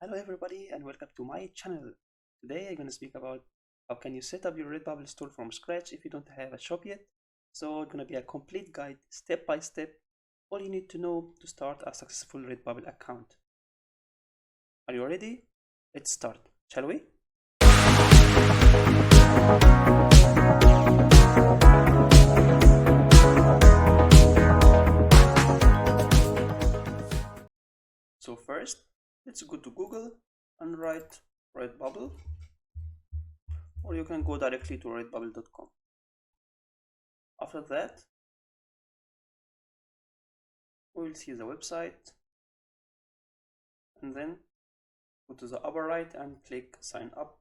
Hello everybody and welcome to my channel. Today I'm going to speak about how can you set up your Redbubble store from scratch if you don't have a shop yet. So it's going to be a complete guide step by step, all you need to know to start a successful Redbubble account. Are you ready? Let's start, shall we? So first, let's go to Google and write Redbubble, or you can go directly to redbubble.com. After that, we will see the website, and then go to the upper right and click sign up.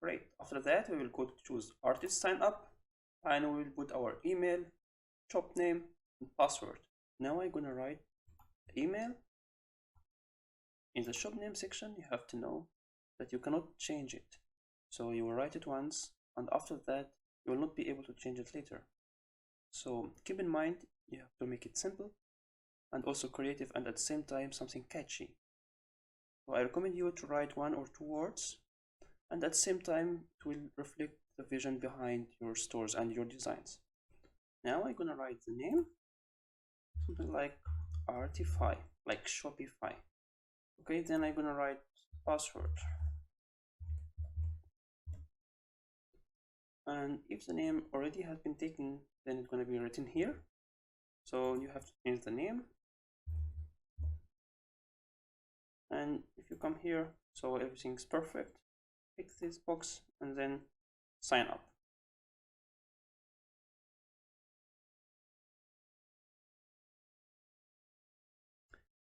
Great. After that, we will go to choose artist sign up, and we will put our email, shop name, and password. Now I'm gonna write the email. In the shop name section, you have to know that you cannot change it. So you will write it once, and after that, you will not be able to change it later. So keep in mind, you have to make it simple and also creative, and at the same time something catchy. So I recommend you to write 1 or 2 words, and at the same time it will reflect the vision behind your stores and your designs. Now I'm gonna write the name, something like Artify, like Shopify. Okay, then I'm gonna write password, and if the name already has been taken, then it's gonna be written here, so you have to change the name. And if you come here, so everything's perfect, click this box and then sign up.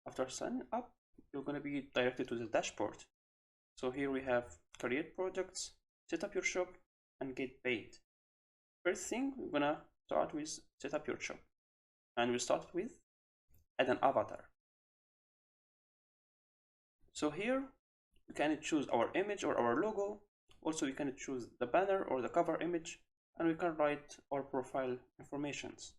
After signing up, you're going to be directed to the dashboard. So here we have create projects, set up your shop, and get paid. First thing, we're going to start with set up your shop, and we start with add an avatar. So here we can choose our image or our logo. Also we can choose the banner or the cover image, and we can write our profile informations.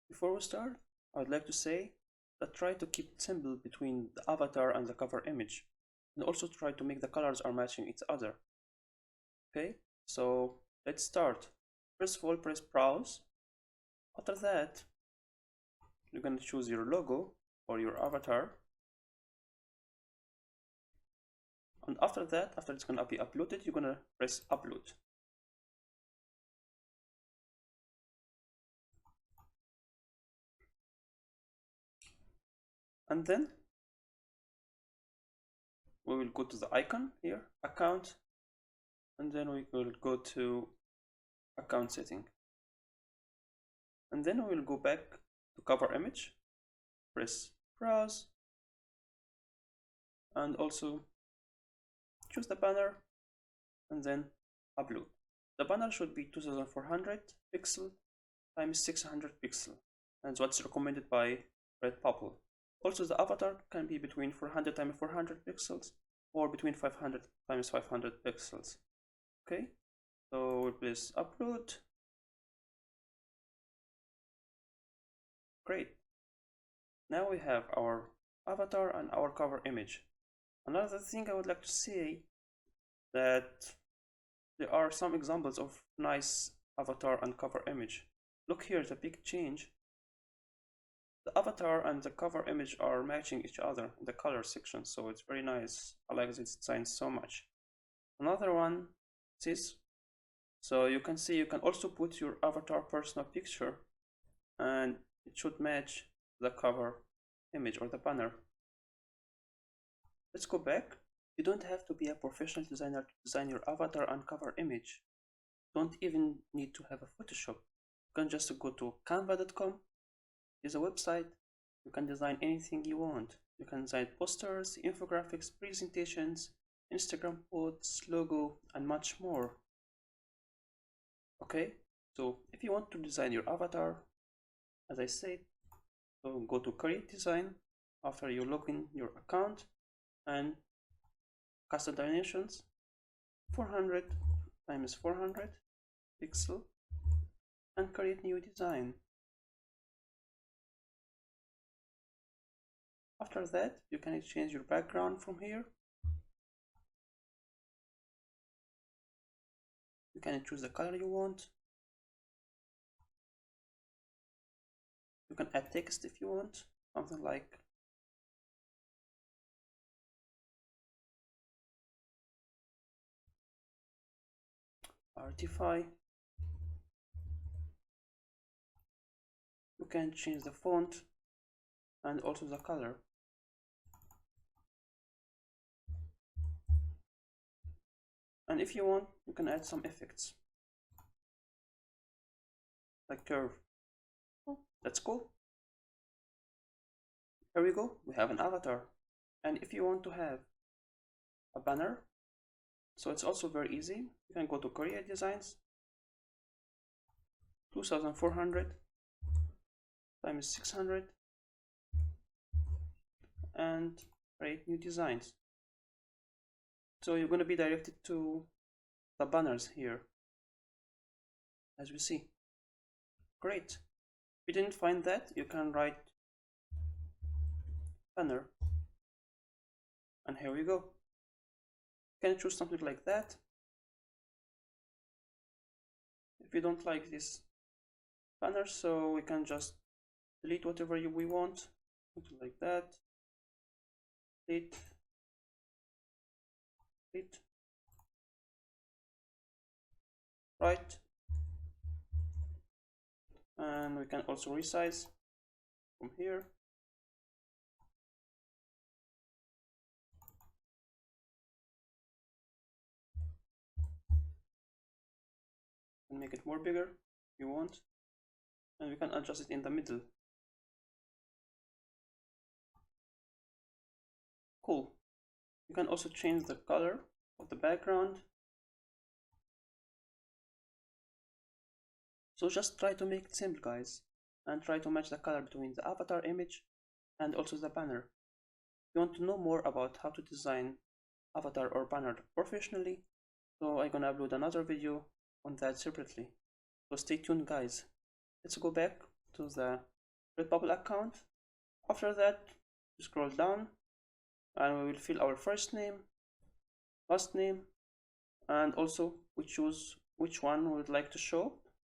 Before we start, I would like to say that try to keep it simple between the avatar and the cover image, and also try to make the colors are matching each other. Okay, so let's start. First of all, press browse. After that, you're going to choose your logo or your avatar, and after that, after it's going to be uploaded, you're going to press upload. And then we will go to the icon here, account, and then we will go to account setting, and then we will go back to cover image, press browse, and also choose the banner and then upload. The banner should be 2400 pixel times 600 pixel, and what's recommended by Redbubble. Also the avatar can be between 400 times 400 pixels or between 500 times 500 pixels. Okay, so we'll press upload. Great. Now we have our avatar and our cover image. Another thing I would like to say that there are some examples of nice avatar and cover image. Look here, the big change. The avatar and the cover image are matching each other in the color section, so it's very nice. I like this design so much. Another one is this. So you can see you can also put your avatar personal picture and it should match the cover image or the banner. Let's go back. You don't have to be a professional designer to design your avatar and cover image. You don't even need to have a Photoshop. You can just go to canva.com. There's a website. You can design anything you want. You can design posters, infographics, presentations, Instagram posts, logo, and much more. Okay, so if you want to design your avatar, as I said, so go to create design after you log in your account and custom dimensions 400 times 400 pixel and create new design. After that, you can change your background from here. You can choose the color you want. You can add text if you want, something like Artify. You can change the font and also the color. And if you want, you can add some effects like curve. Oh, that's cool. Here we go, we have an avatar. And if you want to have a banner, so it's also very easy. You can go to Create Designs, 2400 times 600, and create new designs. So you're going to be directed to the banners here, as we see. Great. If you didn't find that, you can write banner, and here we go. You can choose something like that. If you don't like this banner, so we can just delete whatever we want, something like that. Delete. Right, and we can also resize from here. And make it more bigger if you want, and we can adjust it in the middle. Cool. You can also change the color of the background. So just try to make it simple, guys, and try to match the color between the avatar image and also the banner. If you want to know more about how to design avatar or banner professionally, so I'm gonna upload another video on that separately. So stay tuned, guys. Let's go back to the Redbubble account. After that, scroll down and we will fill our first name, last name, and also we choose which one we would like to show.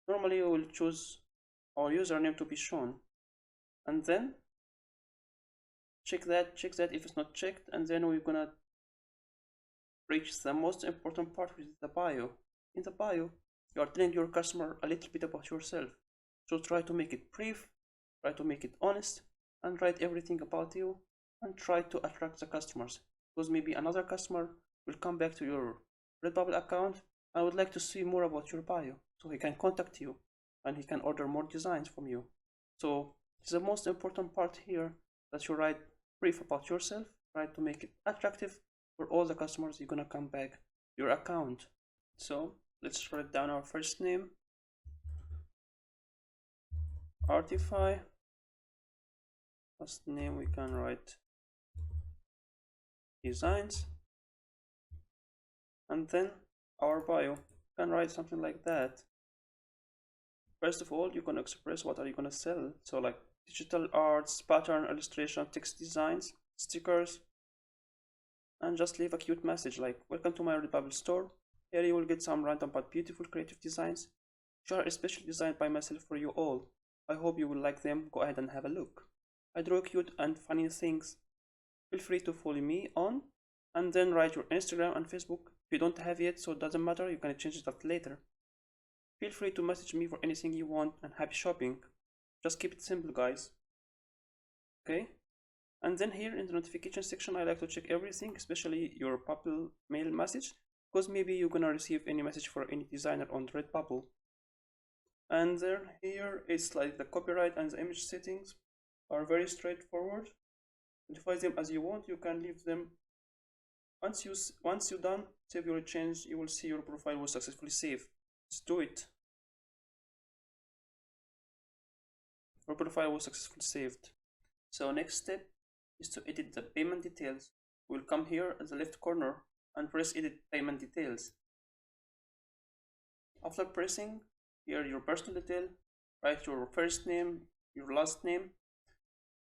Normally we will choose our username to be shown, and then check that if it's not checked, and then we're gonna reach the most important part, which is the bio. In the bio, you are telling your customer a little bit about yourself, so try to make it brief, try to make it honest, and write everything about you, and try to attract the customers, because maybe another customer will come back to your Redbubble account and would like to see more about your bio, so he can contact you and he can order more designs from you. So it's the most important part here, that you write brief about yourself, try to make it attractive for all the customers you're gonna come back to your account. So let's write down our first name, Artify. Last name we can write Designs, and then our bio, you can write something like that. First of all, you're gonna express what are you gonna sell, so like digital arts, pattern, illustration, text designs, stickers, and just leave a cute message like, welcome to my Redbubble store. Here you will get some random but beautiful creative designs which are especially designed by myself for you all. I hope you will like them. Go ahead and have a look. I draw cute and funny things. Feel free to follow me on, and then write your Instagram and Facebook. If you don't have yet, so it doesn't matter, you can change that later. Feel free to message me for anything you want, and happy shopping. Just keep it simple, guys. Okay? And then here in the notification section, I like to check everything, especially your Redbubble mail message, because maybe you're gonna receive any message for any designer on Redbubble. And then here it's like the copyright and the image settings are very straightforward. Modify them as you want. You can leave them. Once you're done, save your change, you will see your profile was successfully saved. Let's do it. Your profile was successfully saved. So next step is to edit the payment details. We'll come here at the left corner and press edit payment details. After pressing here your personal detail, write your first name, your last name,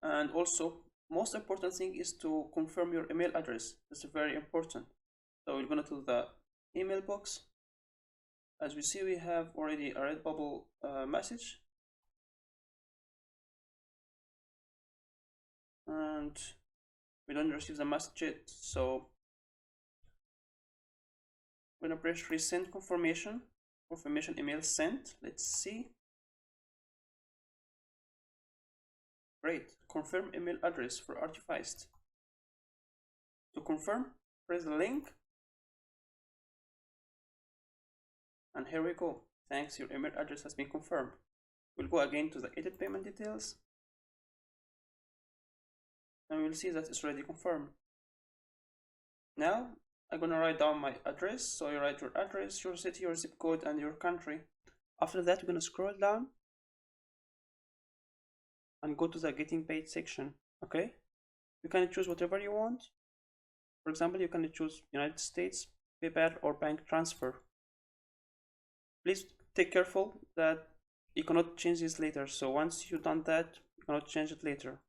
and also most important thing is to confirm your email address. It's very important. So we're gonna to the email box. As we see, we have already a Redbubble message, and we don't receive the message yet. So I'm gonna press resend confirmation. Confirmation email sent. Let's see. Great. Confirm email address for Artifacts. To confirm, press the link. And here we go. Thanks, your email address has been confirmed. We'll go again to the edit payment details. And we'll see that it's already confirmed. Now, I'm gonna write down my address. So you write your address, your city, your zip code, and your country. After that, we're gonna scroll down and go to the getting paid section. Okay, you can choose whatever you want. For example, you can choose United States, PayPal, or bank transfer. Please take careful that you cannot change this later. So once you've done that, you cannot change it later.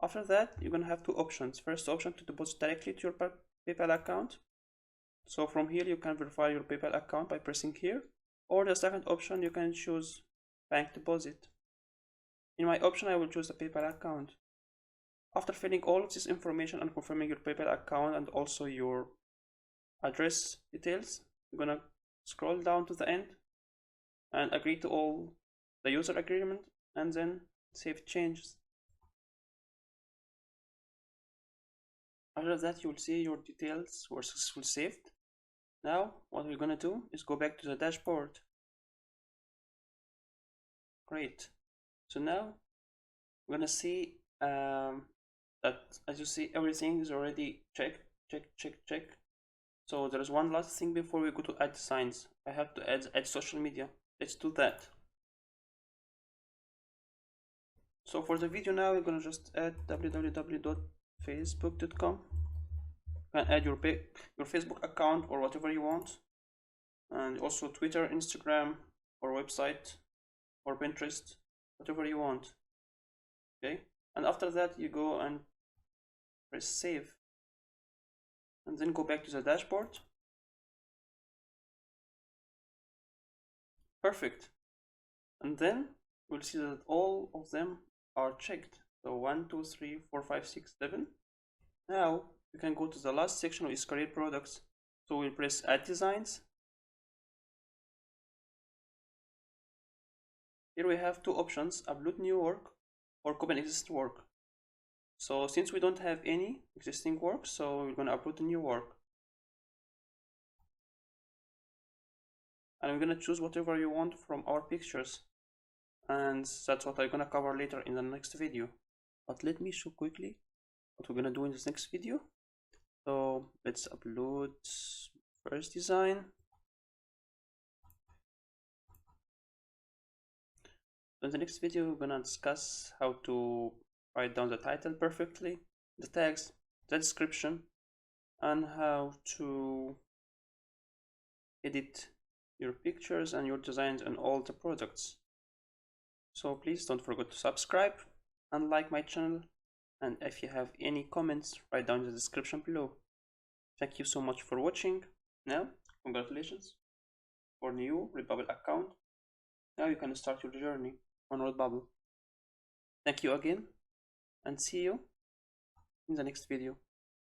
After that, you're gonna have two options. First option, to deposit directly to your PayPal account. So from here, you can verify your PayPal account by pressing here. Or the second option, you can choose bank deposit. In my option, I will choose the PayPal account. After filling all of this information and confirming your PayPal account and also your address details, you're gonna scroll down to the end and agree to all the user agreement, and then save changes. After that, you will see your details were successfully saved. Now, what we're gonna do is go back to the dashboard. Great. So now we're gonna see that, as you see, everything is already check. So there is one last thing before we go to add designs. I have to add social media. Let's do that. So for the video now, we're gonna just add www.facebook.com. You can add your Facebook account or whatever you want, and also Twitter, Instagram, or website, or Pinterest, whatever you want. Okay, and after that, you go and press save, and then go back to the dashboard. Perfect. And then we'll see that all of them are checked. So 1, 2, 3, 4, 5, 6, 7. Now you can go to the last section, which is career products. So we'll press add designs. Here we have two options: upload new work or copy an existing work. So since we don't have any existing work, so we're going to upload a new work. And we're going to choose whatever you want from our pictures. And that's what I'm going to cover later in the next video. But let me show quickly what we're going to do in this next video. So let's upload first design. In the next video, we're going to discuss how to write down the title perfectly, the tags, the description, and how to edit your pictures and your designs and all the products. So please don't forget to subscribe and like my channel, and if you have any comments, write down in the description below. Thank you so much for watching. Now, congratulations for new Redbubble account. Now you can start your journey on Redbubble. Thank you again, and see you in the next video.